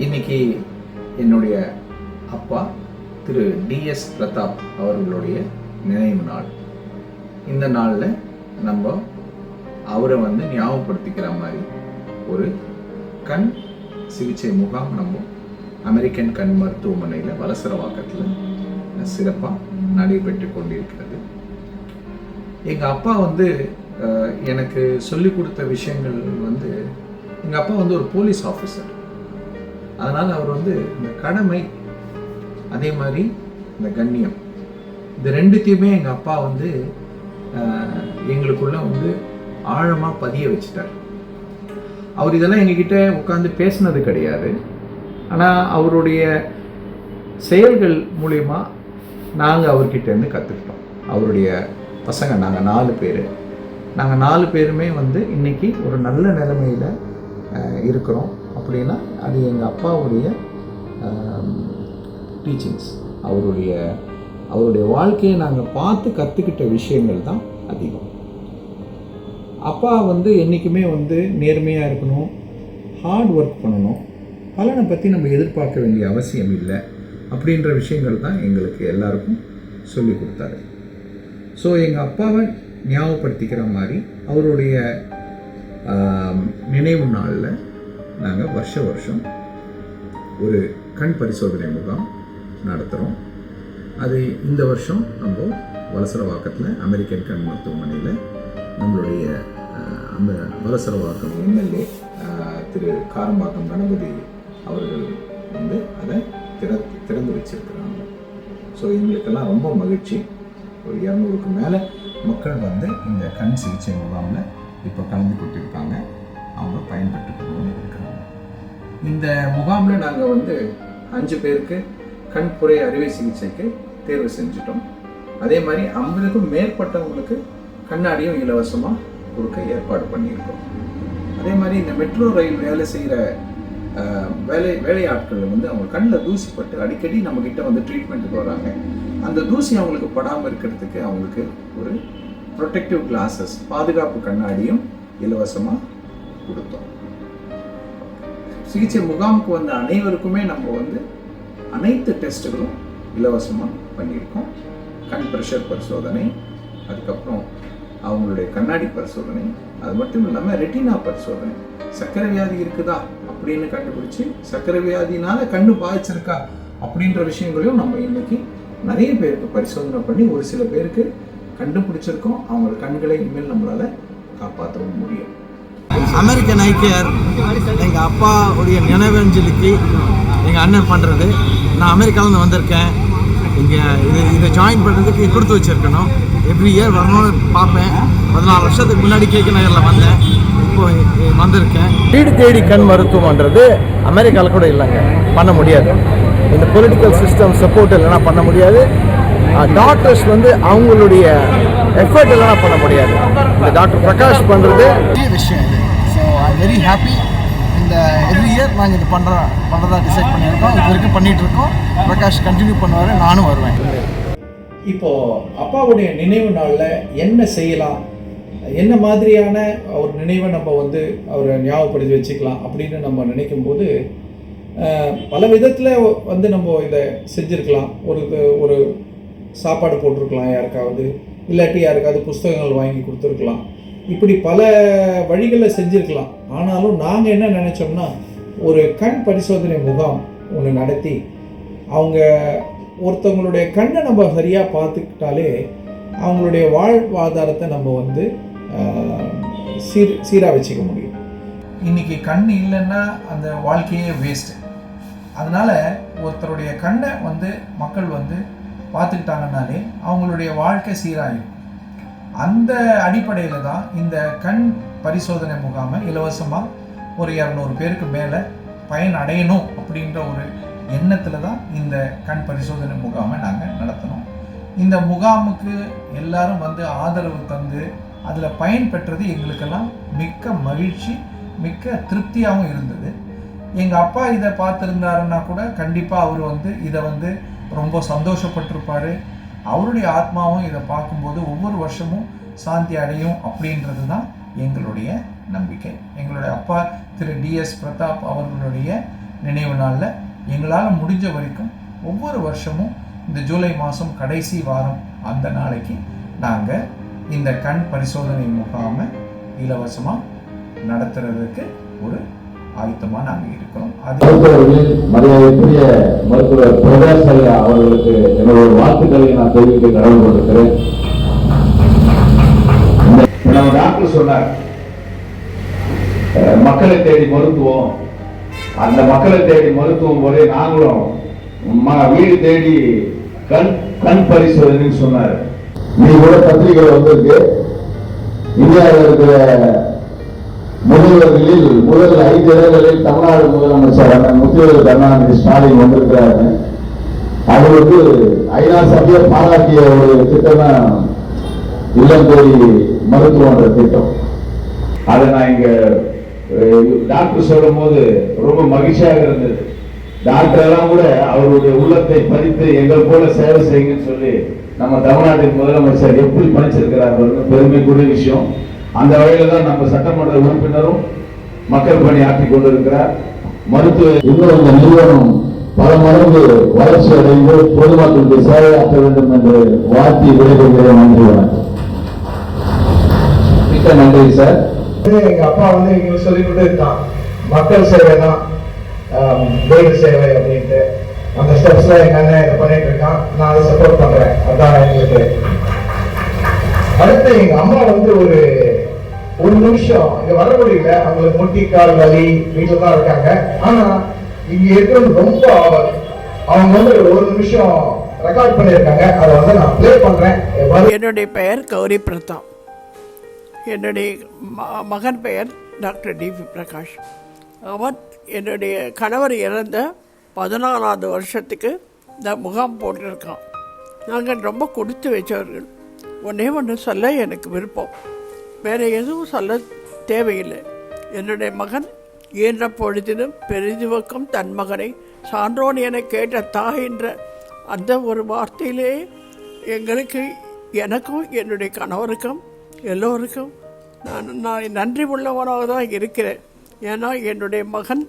இன்னைக்கு என்னுடைய அப்பா திரு டிஎஸ் பிரதாப் அவர்களுடைய நினைவு நாள். இந்த நாளில் நம்ம அவரை ஞாபகப்படுத்திக்கிற மாதிரி ஒரு கண் சிகிச்சை முகாம் நம்ம அமெரிக்கன் கண் மருத்துவமனையில் வலசரவாக்கத்தில் சிறப்பாக நடைபெற்று கொண்டிருக்கிறது. எங்கள் அப்பா எனக்கு சொல்லி கொடுத்த விஷயங்கள் எங்கள் அப்பா ஒரு போலீஸ் ஆஃபீஸர். அதனால் அவர் இந்த கடமை, அதே மாதிரி இந்த கண்ணியம், இது ரெண்டுத்தையுமே எங்கள் அப்பா எங்களுக்குள்ள ஆழமாக பதிய வச்சுட்டார். அவர் இதெல்லாம் எங்ககிட்ட உட்காந்து பேசினது கிடையாது. ஆனால் அவருடைய செயல்கள் மூலிமா நாங்கள் அவர்கிட்டேருந்து கற்றுக்கிட்டோம். அவருடைய பசங்க நாங்கள் 4 பேர். நாங்கள் 4 பேருமே இன்றைக்கி ஒரு நல்ல நிலைமையில் இருக்கிறோம். அப்படின்னா அது எங்கள் அப்பாவுடைய டீச்சிங்ஸ், அவருடைய வாழ்க்கையை நாங்கள் பார்த்து கற்றுக்கிட்ட விஷயங்கள் தான் அதிகம். அப்பா என்றைக்குமே நேர்மையாக இருக்கணும், ஹார்ட் ஒர்க் பண்ணணும், பலனை பற்றி நம்ம எதிர்பார்க்க வேண்டிய அவசியம் இல்லை அப்படின்ற விஷயங்கள் தான் எங்களுக்கு எல்லாருக்கும் சொல்லி கொடுத்தாரு. ஸோ எங்கள் அப்பாவை ஞாபகப்படுத்திக்கிற மாதிரி அவருடைய நினைவு நாளில் நாங்கள் வருஷம் ஒரு கண் பரிசோதனை முகாம் நடத்துகிறோம். அது இந்த வருஷம் நம்ம வலசரவாக்கத்தில் அமெரிக்கன் கண் மருத்துவமனையில் நம்மளுடைய அந்த வலசரவாக்கம் எம்எல்ஏ திரு காரம்பாக்கம் கணபதி அவர்கள் அதை திறந்து வச்சிருக்கிறாங்க. ஸோ எங்களுக்கெல்லாம் ரொம்ப மகிழ்ச்சி. ஒரு 200க்கு மேலே மக்கள் இந்த கண் சிகிச்சை முகாமில் இப்போ கலந்து கொண்டிருக்காங்க. அவங்க பயன்பெற்று கொண்டு இருக்கிறாங்க. இந்த முகாமில் நாங்கள் 5 பேருக்கு கண்புரை அறுவை சிகிச்சைக்கு தேர்வு செஞ்சிட்டோம். அதே மாதிரி 50க்கும் மேற்பட்டவங்களுக்கு கண்ணாடியும் இலவசமாக கொடுக்க ஏற்பாடு பண்ணியிருக்கோம். அதே மாதிரி இந்த மெட்ரோ ரயில் வேலை செய்கிற வேலையாட்கள் அவங்க கண்ணில் தூசிப்பட்டு அடிக்கடி நம்மக்கிட்ட ட்ரீட்மெண்ட்டுக்கு வராங்க. அந்த தூசி அவங்களுக்கு படாமல் இருக்கிறதுக்கு அவங்களுக்கு ஒரு ப்ரொடெக்டிவ் கிளாஸஸ், பாதுகாப்பு கண்ணாடியும் இலவசமாக கொடுத்தோம். சிகிச்சை முகாமுக்கு அனைவருக்குமே நம்ம அனைத்து டெஸ்ட்டுகளும் இலவசமாக பண்ணியிருக்கோம். கண் ப்ரெஷர் பரிசோதனை, அதுக்கப்புறம் அவங்களுடைய கண்ணாடி பரிசோதனை, அது மட்டும் இல்லாமல் ரெட்டினா பரிசோதனை, சர்க்கரை வியாதி இருக்குதா அப்படின்னு கண்டுபிடிச்சி சர்க்கரை வியாதினால கண்ணு பாதிச்சிருக்கா அப்படின்ற விஷயங்களையும் நம்ம இன்னைக்கு நிறைய பேருக்கு பரிசோதனை பண்ணி ஒரு சில பேருக்கு கண்டுபிடிச்சிருக்கோம். அவங்க கண்களை இனிமேல் நம்மளால காப்பாற்றவும் முடியும். அமெரிக்கன் ஐ கேர் எங்கள் அப்பாவுடைய நினைவஞ்சலிக்கு எங்கள் அண்ணன் பண்ணுறது. நான் அமெரிக்காவிலேருந்து வந்திருக்கேன். இங்கே இதை ஜாயின் பண்ணுறதுக்கு கொடுத்து வச்சுருக்கணும். எவ்ரி இயர் வரணும்னு பார்ப்பேன். 14 வருஷத்துக்கு முன்னாடி கேக்கு நகரில் வந்தேன். இப்போ வந்திருக்கேன். வீடு தேடி கண் மருத்துவம்ன்றது அமெரிக்காவில் கூட இல்லைங்க, பண்ண முடியாது. இந்த பொலிட்டிக்கல் சிஸ்டம் சப்போர்ட் இல்லைனா பண்ண முடியாது. டாக்டர்ஸ் அவங்களுடைய எஃபர்ட் இல்லைனா பண்ண முடியாது. இந்த டாக்டர் பிரகாஷ் பண்ணுறது பெரிய விஷயம் இது. So I am very happy. இந்த எவ்ரி இயர் நாங்கள் இது பண்ணுறதா டிசைட் பண்ணியிருக்கோம். இது வரைக்கும் பண்ணிகிட்ருக்கோம். பிரகாஷ் கண்டினியூ பண்ணுவார், நானும் வருவேன். இப்போது அப்பாவுடைய நினைவு நாளில் என்ன செய்யலாம், என்ன மாதிரியான ஒரு நினைவை நம்ம அவரை ஞாபகப்படுத்தி வச்சுக்கலாம் அப்படின்னு நம்ம நினைக்கும்போது பல விதத்தில் நம்ம இதை செஞ்சுருக்கலாம். ஒரு சாப்பாடு போட்டிருக்கலாம் யாருக்காவது, இல்லாட்டி யாருக்காவது புஸ்தகங்கள் வாங்கி கொடுத்துருக்கலாம். இப்படி பல வழிகளில் செஞ்சுருக்கலாம். ஆனாலும் நாங்கள் என்ன நினச்சோம்னா, ஒரு கண் பரிசோதனை முகாம் ஒன்று நடத்தி அவங்க ஒருத்தவங்களுடைய கண்ணை நம்ம சரியாக பார்த்துக்கிட்டாலே அவங்களுடைய வாழ்வாதாரத்தை நம்ம சீராக வச்சுக்க முடியும். இன்றைக்கி கண் இல்லைன்னா அந்த வாழ்க்கையே வேஸ்ட்டு. அதனால் ஒருத்தருடைய கண்ணை மக்கள் பார்த்துக்கிட்டாங்கன்னாலே அவங்களுடைய வாழ்க்கை சீராகிடும். அந்த அடிப்படையில் தான் இந்த கண் பரிசோதனை முகாமை இலவசமாக ஒரு 200 பேருக்கு மேலே பயன் அடையணும் அப்படின்ற ஒரு எண்ணத்தில் தான் இந்த கண் பரிசோதனை முகாமை நாங்கள் நடத்தினோம். இந்த முகாமுக்கு எல்லாரும் ஆதரவு தந்து அதில் பயன் பெற்றது எங்களுக்கெல்லாம் மிக்க மகிழ்ச்சி, மிக்க திருப்தியாகவும் இருந்தது. எங்கள் அப்பா இதை பார்த்துருந்தாருன்னா கூட கண்டிப்பாக அவர் இதை ரொம்ப சந்தோஷப்பட்டிருப்பார். அவருடைய ஆத்மாவும் இதை பார்க்கும்போது ஒவ்வொரு வருஷமும் சாந்தி அடையும் அப்படின்றது தான் எங்களுடைய நம்பிக்கை. எங்களுடைய அப்பா திரு டிஎஸ் பிரதாப் அவர்களுடைய நினைவு நாளில் எங்களால் முடிஞ்ச வரைக்கும் ஒவ்வொரு வருஷமும் இந்த ஜூலை மாதம் கடைசி வாரம் அந்த நாளைக்கு நாங்கள் இந்த கண் பரிசோதனை முகாமை இலவசமாக நடத்துறதுக்கு ஒரு ஆயத்தமாக நாங்கள் இருக்கிறோம். மரியாதைக்குரிய மருத்துவர் பிரகாஷ் ஐயா அவர்களுக்கு என்னுடைய வாழ்த்துக்களை நான் தெரிவிக்க கடமைப்பட்டிருக்கிறேன். நம்ம டாக்டர் சொன்னார், மக்களை தேடி மருத்துவம், அந்த மக்களை தேடி மருத்துவம் போல நாங்களும் வீடு தேடி கண் பரிசோதனை சொன்னார். நீ கூட பத்திரிகைகள் வந்திருக்கு. இந்தியாவில் இருக்கிற முதல்வர்களில் முதல் 5 இடங்களில் தமிழ்நாடு முதலமைச்சர் முத்துவேல் கருணாநிதி ஸ்டாலின் வந்திருக்கிறாரு. அவருக்கு ஐநா சபையை பாராட்டிய ஒரு திட்டம் தான் இல்லம் தேடி மருத்துவன்ற திட்டம். அதை நான் இங்க டாக்டர் சொல்லும் போது ரொம்ப மகிழ்ச்சியாக இருந்தது. டாக்டர் எல்லாம் கூட அவருடைய உள்ளத்தை பதித்து எங்கள் போல சேவை செய்யுங்கன்னு சொல்லி நம்ம தமிழ்நாட்டின் முதலமைச்சர் எப்படி பணிச்சிருக்கிறார் பெருமைக்குரிய விஷயம். அந்த வகையில தான் நம்ம சட்டமன்ற உறுப்பினரும் மக்கள் பணி ஆற்றிக் கொண்டிருக்கிறார். மருத்துவ இன்னும் இந்த நிறுவனம் பல மடங்கு வளர்ச்சி அடைந்து பொதுமக்களுக்கு சேவையாற்ற வேண்டும் என்று வாழ்த்தி விடைபெறுகிறேன். நன்றி, வணக்கம். மிக்க நன்றி சார். எங்க அப்பா எங்களுக்கு சொல்லிக்கிட்டே இருக்கான், மக்கள் சேவை தான் தெய்வ சேவை அப்படின்ட்டு. அந்த ஸ்டெப்ஸ்ல எங்க அண்ணன் இதை பண்ணிட்டு இருக்கான். நான் அதை சப்போர்ட் பண்றேன். அதான் எங்களுக்கு. அடுத்து எங்க அம்மா ஒரு நிமிஷம் இங்க வர முடியல, அவங்களுக்கு முட்டி கால் வலி வீட்டுல தான் இருக்காங்க. ஆனா இங்க இருக்கிறது ரொம்ப அவங்க ஒரு நிமிஷம் ரெக்கார்ட் பண்ணியிருக்காங்க. அதை நான் பிளே பண்றேன். என்னுடைய பெயர் கௌரி பிரதாப். என்னுடைய மகன் பெயர் டாக்டர் டிபி பிரகாஷ். அவர் என்னுடைய கணவர் இறந்த 14வது வருஷத்துக்கு இந்த முகாம் போட்டிருக்கான். நாங்கள் ரொம்ப கொடுத்து வச்சவர்கள். ஒன்று சொல்ல எனக்கு விருப்பம், வேறு எதுவும் சொல்ல தேவையில்லை. என்னுடைய மகன் ஈன்ற பொழுதிலும் பெரிதுவக்கும் தன் மகனை சான்றோன் என கேட்ட தாய் என்ற அந்த ஒரு வார்த்தையிலே எங்களுக்கு, எனக்கும் என்னுடைய கணவருக்கும் எல்லோருக்கும் நான் நன்றி உள்ளவனாக தான் இருக்கிறேன். ஏன்னா என்னுடைய மகன்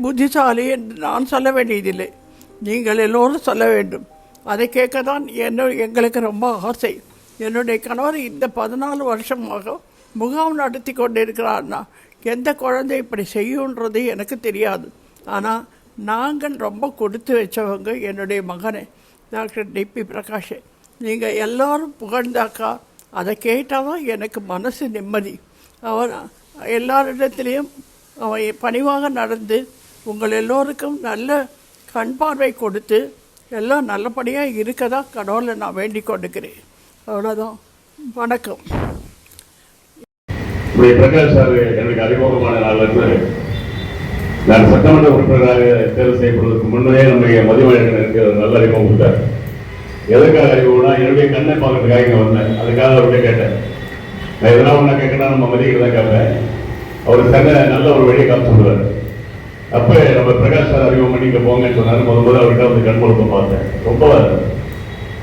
புத்திசாலி என்று நான் சொல்ல வேண்டியதில்லை, நீங்கள் எல்லோரும் சொல்ல வேண்டும். அதை கேட்க தான் எங்களுக்கு ரொம்ப ஆசை. என்னுடைய கணவர் இந்த 14 வருஷமாக முகாம் நடத்தி கொண்டிருக்கிறார்னா எந்த குழந்தை இப்படி செய்யுன்றது எனக்கு தெரியாது. ஆனால் நாங்கள் ரொம்ப கொடுத்து வச்சவங்க என்னுடைய மகனை டாக்டர் டிபி பிரகாஷை. நீங்கள் எல்லோரும் புகழ்ந்தாக்கா அதை கேட்டால் தான் எனக்கு மனசு நிம்மதி. அவன் எல்லாரிடத்துலேயும் அவன் பணிவாக நடந்து உங்கள் எல்லோருக்கும் நல்ல கண் பார்வை கொடுத்து எல்லாம் நல்லபடியாக இருக்கதா கடவுளை நான் வேண்டிக் கொண்டுக்கிறேன். அவ்வளோதான். வணக்கம். பிரகாஷ் சார் எனக்கு அறிமுகமான நாளிலிருந்து நான் சட்டமன்ற உறுப்பினராக தேர்வு செய்யப்படுவதற்கு முன்னே நம்முடைய மதிமழகன் எனக்கு நல்ல அறிமுகம் கொடுத்தார். எதற்காக அறிமுகம்னா என்னுடைய கண்ணை பார்க்கறதுக்காக இங்கே வந்தேன். அதுக்காக அவர்கிட்ட கேட்டேன். நான் எதனா ஒன்றா கேட்கணும் நம்ம மதிக்கிறதா கேட்பேன். அவர் தங்க நல்ல ஒரு வழியை காத்து சொல்லுவார். அப்போ நம்ம பிரகாஷ் சார் அறிமுகம் பண்ணி இங்கே போங்கன்னு சொன்னார். முதல்ல அவர்கிட்ட கண் மருத்துவம் பார்த்தேன். ரொம்ப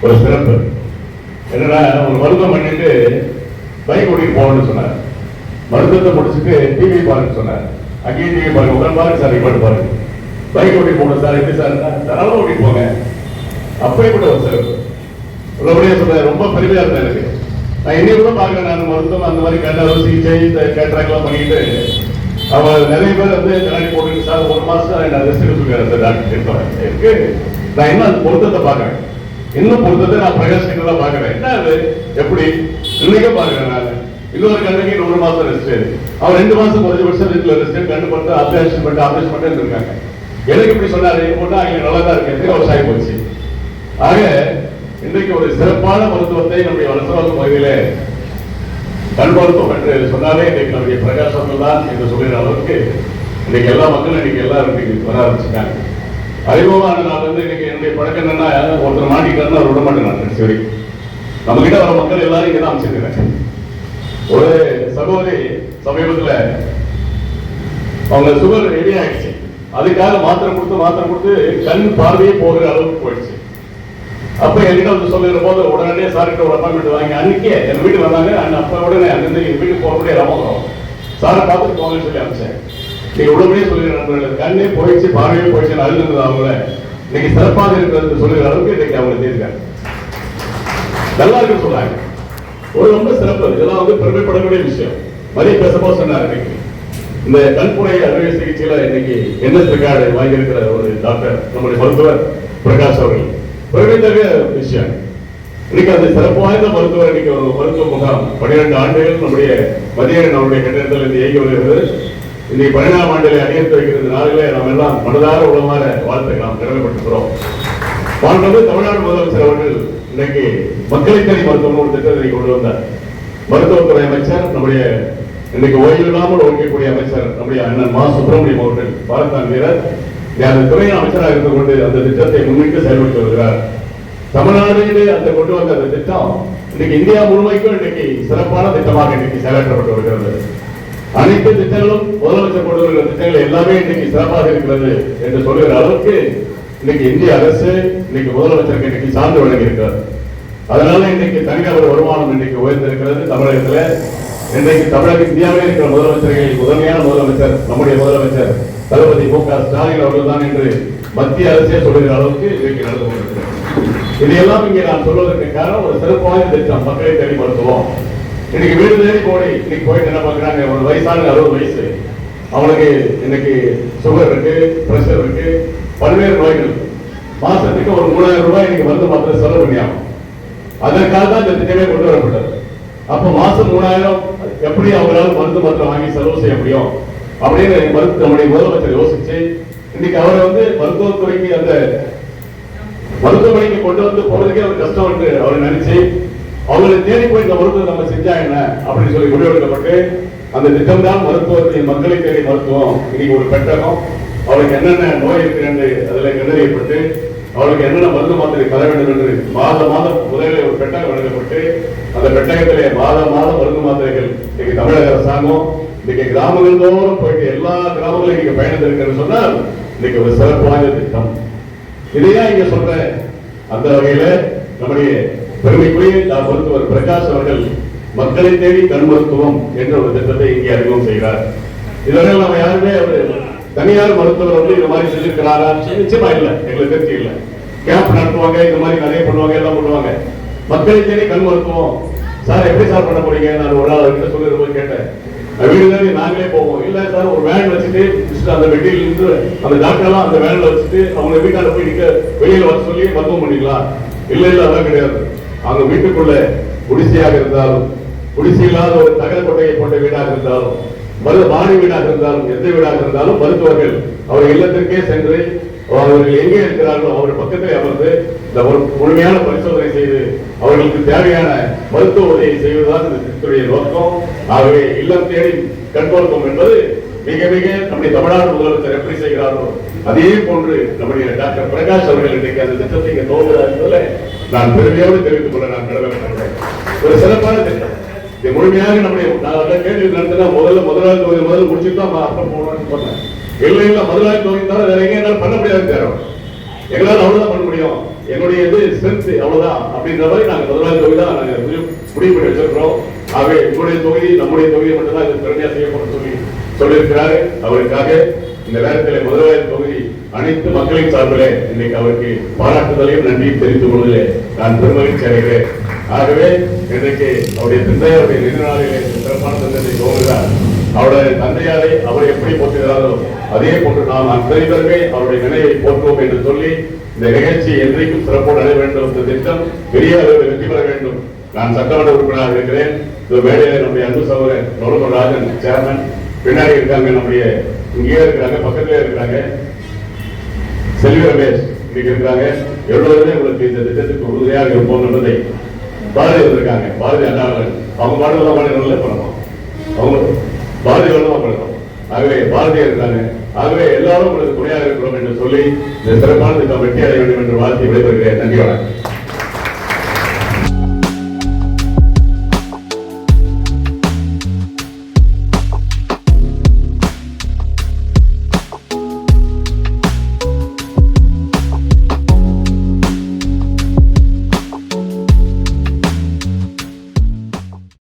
ஒரு சிறப்பு என்னன்னா, ஒரு மருத்துவம் பண்ணிட்டு பைக் ஓட்டிட்டு போகணும்னு சொன்னார். மருத்துவத்தை முடிச்சுட்டு டிவி பாருன்னு சொன்னார். அங்கேயும் டிவி பாருங்க, உடனே பாருங்க சார், இப்படி பாருங்க. பைக் ஓட்டிட்டு போகணும் சார், எப்படி சார் தாராளமாக ஓட்டிட்டு போங்க. அப்பயே கூட ஒரு சிறப்பு உள்ளபடியா சொல்றேன். ரொம்ப பெருமையா இருந்தேன் எனக்கு. நான் இன்னைக்கு கூட பார்க்கிறேன், நான் மருத்துவம் அந்த மாதிரி கண்ண சிகிச்சை கேட்ராக்லாம் பண்ணிட்டு அவன் நிறைய பேர் கண்ணாடி போட்டு சார் 1 மாசம் நான் ரெஸ்ட் எடுத்துக்கிறேன் சார் டாக்டர் கேட்பாங்க. எனக்கு நான் இன்னும் அந்த பொருத்தத்தை பார்க்கறேன். இன்னும் பொருத்தத்தை நான் பிரகாஷ் கிட்ட தான் பார்க்கறேன். என்ன அது எப்படி இன்னைக்கே பார்க்கிறேன். நான் இன்னொரு கண்ணுக்கு 1 மாசம் ரெஸ்ட், அவன் 2 மாசம் குறைஞ்சபட்சம் வீட்டுல ரெஸ்ட் கண்ணு பண்ணிட்டு ஆபரேஷன் பண்ணிட்டு இருக்காங்க. எனக்கு இப்படி சொன்னாரு போட்டா அவங்க நல்லா தான் இருக்கு. அவர் சாய் போச்சு. ஆக இன்றைக்கு ஒரு சிறப்பான மருத்துவத்தை நம்முடைய வளசரவாக்கம் பகுதியிலே கண் மருத்துவம் என்று சொன்னாலே இன்றைக்கு நம்முடைய பிரகாசங்கள் தான் என்று சொல்கிற அளவுக்கு இன்னைக்கு எல்லா மக்களும் இன்னைக்கு எல்லாரும் இன்னைக்கு வர ஆரம்பிச்சுட்டாங்க. அறிமுகமான நாள் இன்னைக்கு என்னுடைய பழக்கம் என்னன்னா, ஒருத்தர் மாட்டிக்கிறாருன்னா அவர் விட மாட்டேன். நான் சரி நம்ம கிட்ட வர மக்கள் எல்லாரும் இங்கே தான் அமைச்சிருக்கிறேன். ஒரு சகோதரி சமீபத்தில் அவங்க சுகர் ரெடி ஆயிடுச்சு. அதுக்காக மாத்திரை கொடுத்து கண் பார்வையே போகிற அளவுக்கு போயிடுச்சு. அப்ப என்கிட்ட சொல்லுகிற போது உடனே சார்கிட்ட ஒரு அப்பாயின்மெண்ட் வாங்கி அன்னைக்கே என் வீட்டுக்கு வந்தாங்க. அப்ப உடனே அங்கிருந்து என் வீட்டுக்கு போக முடியாது சாரை பார்த்துட்டு போங்கன்னு சொல்லி அனுப்பிச்சேன். நீங்க உள்ளபடியே சொல்லுகிற நண்பர்கள் கண்ணே போயிடுச்சு பார்வையே போயிடுச்சு அழுது அவங்கள இன்னைக்கு சிறப்பாக இருக்கிறது சொல்லுகிற அளவுக்கு இன்னைக்கு அவங்க செய்திருக்காங்க. நல்லா இருக்கு சொன்னாங்க. ஒரு ரொம்ப சிறப்பு. இதெல்லாம் வந்து பெருமைப்படக்கூடிய விஷயம். மதிய பேசப்போ சொன்னார் இன்னைக்கு இந்த கண்புரை அறுவை சிகிச்சையில இன்னைக்கு NS ரெக்கார்டு வாங்கியிருக்கிற ஒரு டாக்டர் நம்முடைய மருத்துவர் பிரகாஷ் அவர்கள் பெருமைத்தக்க விஷயம். இன்னைக்கு அந்த சிறப்பு வாய்ந்த மருத்துவர் இன்னைக்கு ஒரு மருத்துவ முகாம் 12 ஆண்டுகள் நம்முடைய மதியன் அவருடைய கட்டிடத்தில் இந்த இயங்கி வருகிறது. இன்னைக்கு 12ஆம் ஆண்டிலே அடியெடுத்து வைக்கிறது நாளிலே நாம் எல்லாம் மனதார உளமாற வாழ்த்துக்கு நாம் கடமைப்பட்டிருக்கிறோம். வாழ்ந்தது தமிழ்நாடு முதலமைச்சர் அவர்கள் இன்னைக்கு மக்களை தேடி மருத்துவம் ஒரு திட்டத்தை கொண்டு வந்தார். மருத்துவத்துறை அமைச்சர் நம்முடைய இன்னைக்கு ஓய்வு இல்லாமல் ஓடிக்கக்கூடிய அமைச்சர் நம்முடைய அண்ணன் மா சுப்பிரமணியம் அவர்கள் பாரத்தான் வீரர் அந்த துறையின் அமைச்சராக இருந்து கொண்டு அந்த திட்டத்தை முன்னிட்டு செயல்பட்டு வருகிறார். தமிழ்நாடு அந்த கொண்டு வந்த அந்த திட்டம் இன்னைக்கு இந்தியா முழுமைக்கும் இன்னைக்கு சிறப்பான திட்டமாக இன்னைக்கு செயலாற்றப்பட்டு வருகிறது. அனைத்து திட்டங்களும் முதலமைச்சர் கொண்டு வருகிற திட்டங்கள் எல்லாமே இன்னைக்கு சிறப்பாக இருக்கிறது என்று சொல்லுகிற அளவுக்கு இன்னைக்கு இந்திய அரசு இன்னைக்கு முதலமைச்சருக்கு இன்னைக்கு சான்று வழங்கி இருக்கிறது. அதனால இன்னைக்கு தனிநபர் வருமானம் இன்னைக்கு உயர்ந்திருக்கிறது. தமிழகத்துல இன்றைக்கு தமிழக இந்தியாவில் இருக்கிற முதலமைச்சர்கள் முதன்மையான முதலமைச்சர் நம்முடைய முதலமைச்சர் தளபதி மு.க. ஸ்டாலின் அவர்கள் தான் என்று மத்திய அரசே சொல்லுகிற அளவுக்கு இன்னைக்கு நடந்து கொண்டிருக்கிறது. இதையெல்லாம் இங்கே நான் சொல்வதற்கு காரணம் ஒரு சிறப்பான திட்டம் மக்களை தேடி மருத்துவம். இன்னைக்கு வீடு தேடி போடி இன்னைக்கு போயிட்டு என்ன பார்க்கிறாங்க, ஒரு வயசான 60 வயசு அவனுக்கு இன்னைக்கு சுகர் இருக்கு, பிரஷர் இருக்கு, பல்வேறு நோய்கள் மாசத்துக்கு ஒரு 3000 ரூபாய் இன்னைக்கு மருந்து மாத்திரை செலவு பண்ணியாகும். அதற்காக தான் இந்த திட்டமே கொண்டு வரப்பட்டது. அப்ப மாசம் 3000 எப்படி அவங்களால மருந்து மாத்திரை வாங்கி செலவு செய்ய முடியும் அப்படின்னு நம்முடைய முதலமைச்சர் யோசிச்சு இன்னைக்கு அவரை வந்து மருத்துவத்துறைக்கு அந்த மருத்துவமனைக்கு கொண்டு வந்து போறதுக்கே ஒரு கஷ்டம் என்று அவரை நினைச்சு அவங்களை தேடி போய் இந்த மருத்துவம் நம்ம செஞ்சா என்ன அப்படின்னு சொல்லி முடிவெடுக்கப்பட்டு அந்த திட்டம் தான் மருத்துவத்தின் மக்களை தேடி மருத்துவம். இன்னைக்கு ஒரு பெட்டகம் அவளுக்கு என்னென்ன நோய் இருக்கு என்று அதில் கண்டறியப்பட்டு அவளுக்கு என்னென்ன மருந்து மாத்திரை தர வேண்டும் என்று மாதம் முதலில் ஒரு பெட்டகம் வழங்கப்பட்டு அந்த பெட்டகத்திலே மாதம் மருந்து மாத்திரைகள் இன்னைக்கு தமிழக அரசாங்கம் இன்னைக்கு கிராமங்கள் தோறும் போயிட்டு எல்லா கிராமங்களும் இன்னைக்கு பயணித்திருக்கிறது சொன்னால் இன்னைக்கு ஒரு சிறப்பு வாய்ந்த திட்டம். இதையா இங்க சொல்ற அந்த வகையில நம்முடைய பெருமைக்குரிய மருத்துவர் பிரகாஷ் அவர்கள் மக்களை தேடி கண் மருத்துவம் என்ற ஒரு திட்டத்தை இங்கே அறிமுகம் செய்கிறார். இதுவரை நம்ம யாருமே தனியார் மருத்துவர் வந்து இந்த மாதிரி செஞ்சிருக்கிறாரா? நிச்சயமா இல்ல, எங்களுக்கு தெரிஞ்சு இல்ல. கேம்ப் நடத்துவாங்க, இந்த மாதிரி நிறைய பண்ணுவாங்க, எல்லாம் பண்ணுவாங்க. மக்களை தேடி கண் மருத்துவம் சார் எப்படி சார் பண்ண போறீங்க? நான் ஒரு ஆள் கிட்ட சொல்லி போய் கேட்டேன். வீடு தேடி நாங்களே போவோம். இல்ல சார் ஒரு வேன் வச்சுட்டு அந்த வெட்டியில இருந்து அந்த டாக்டர் எல்லாம் அந்த வேன்ல வச்சுட்டு அவங்க வீட்டாண்ட போய் நிக்க வெளியில வர சொல்லி மருத்துவம் பண்ணிக்கலாம். இல்ல அதான் கிடையாது. அவங்க வீட்டுக்குள்ள குடிசையாக இருந்தாலும் குடிசை இல்லாத ஒரு தகர கொட்டையை போட்ட வீடாக இருந்தாலும் மாடி வீடாக இருந்தாலும் எந்த வீடாக இருந்தாலும் மருத்துவர்கள் அவர் இல்லத்திற்கே சென்று அவர்கள் எங்கே இருக்கிறார்களோ அவர் பக்கத்தில் அமர்ந்து இந்த ஒரு முழுமையான பரிசோதனை செய்து அவர்களுக்கு தேவையான மருத்துவ உதவியை செய்வதுதான் இந்த திட்டத்துடைய நோக்கம். ஆகவே இல்லம் தேடி கண் மருத்துவம் என்பது மிக மிக நம்முடைய தமிழ்நாடு முதலமைச்சர் எப்படி செய்கிறாரோ அதே போன்று நம்முடைய டாக்டர் பிரகாஷ் அவர்கள் இன்றைக்கு அந்த திட்டத்தை இங்கே துவங்குகிறார் என்பதில் நான் பெருமையோடு தெரிவித்துக் கொள்ள நான் கடமைப்பட்டேன். ஒரு சிறப்பான திட்டம். இது முழுமையாக நம்முடைய கேள்வி நடத்தினா முதலாளி தொகுதி முதல்ல முடிச்சுட்டு தான் அப்புறம் போகணும்னு சொன்னேன். இல்ல முதலாளி தொகுதி தவிர வேற எங்கேயும் பண்ண முடியாது. தேவை எங்களால் அவ்வளவுதான் பண்ண முடியும். என்னுடைய இது ஸ்ட்ரென்த் அவ்வளவுதான் அப்படின்ற மாதிரி நாங்கள் முதலாளி தொகுதி தான் நாங்கள் முடிவு பண்ணி வச்சிருக்கிறோம். ஆகவே உங்களுடைய தொகுதி நம்முடைய தொகுதியை மட்டும்தான் இது திறமையா செய்யப்படும் சொல்லி சொல்லியிருக்கிறாரு. அவருக்காக இந்த நேரத்தில் முதலாளி தொகுதி அனைத்து மக்களின் சார்பிலே இன்னைக்கு அவருக்கு பாராட்டுதலையும் நன்றியும் தெரிவித்துக் கொள்வதிலே நான் பெருமகிழ்ச்சி அடைகிறேன். ஆகவே இன்றைக்கு அவருடைய தந்தையாருடைய நினைவு சிறப்பான திட்டத்தை துவங்குகிறார். அவருடைய தந்தையாரை அவர் எப்படி போற்றுகிறாரோ அதே போன்று நாம் அத்தனை பேருமே அவருடைய நினைவை போற்றுவோம் என்று சொல்லி இந்த நிகழ்ச்சி என்றைக்கும் சிறப்போடு அடைய வேண்டும். இந்த திட்டம் பெரிய அளவில் வெற்றி பெற வேண்டும். நான் சட்டமன்ற உறுப்பினராக இருக்கிறேன். இந்த மேடையில நம்முடைய அன்பு சகோதரர் நொறுமன் ராஜன் சேர்மன், பின்னாடி இருக்காங்க நம்முடைய இங்கே இருக்கிறாங்க, பக்கத்திலே இருக்கிறாங்க செல்வி ரமேஷ் இன்னைக்கு இருக்கிறாங்க. எவ்வளவுமே உங்களுக்கு இந்த திட்டத்துக்கு உறுதியாக இருப்போம் என்பதை பாரதி வந்திருக்காங்க. பாரதி அண்ணாவர்கள் அவங்க பாடலாம் பாடல பண்ணணும், அவங்க பாரதி வரலாம் பண்ணணும். ஆகவே பாரதியா இருக்காங்க. ஆகவே எல்லாரும் உங்களுக்கு துணையாக இருக்கிறோம் என்று சொல்லி இந்த சிறப்பான திட்டம் வெற்றி அடைய வேண்டும் என்று வாழ்த்தி விடைபெறுகிறேன். நன்றி, வணக்கம்.